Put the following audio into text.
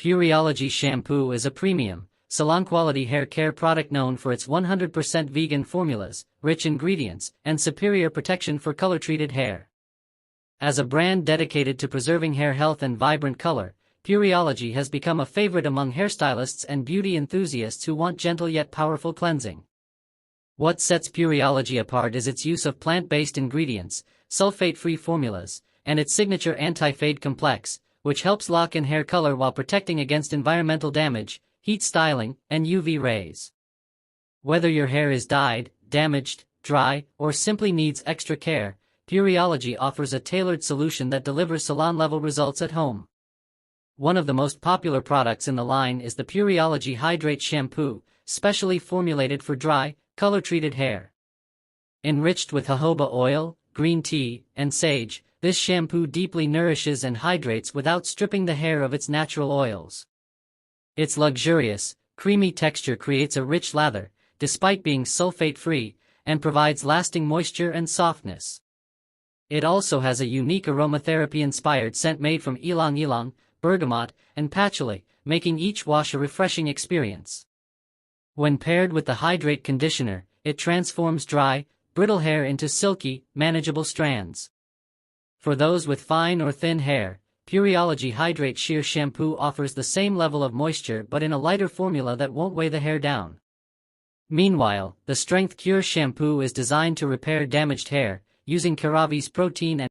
Peureology Shampoo is a premium, salon-quality hair care product known for its 100% vegan formulas, rich ingredients, and superior protection for color-treated hair. As a brand dedicated to preserving hair health and vibrant color, Peureology has become a favorite among hairstylists and beauty enthusiasts who want gentle yet powerful cleansing. What sets Peureology apart is its use of plant-based ingredients, sulfate-free formulas, and its signature anti-fade complex, which helps lock in hair color while protecting against environmental damage, heat styling, and UV rays. Whether your hair is dyed, damaged, dry, or simply needs extra care, Peureology offers a tailored solution that delivers salon-level results at home. One of the most popular products in the line is the Peureology Hydrate Shampoo, specially formulated for dry, color-treated hair. Enriched with jojoba oil, green tea, and sage, this shampoo deeply nourishes and hydrates without stripping the hair of its natural oils. Its luxurious, creamy texture creates a rich lather, despite being sulfate-free, and provides lasting moisture and softness. It also has a unique aromatherapy-inspired scent made from ylang-ylang, bergamot, and patchouli, making each wash a refreshing experience. When paired with the Hydrate conditioner, it transforms dry, brittle hair into silky, manageable strands. For those with fine or thin hair, Peureology Hydrate Sheer Shampoo offers the same level of moisture but in a lighter formula that won't weigh the hair down. Meanwhile, the Strength Cure Shampoo is designed to repair damaged hair, using Keravi's protein and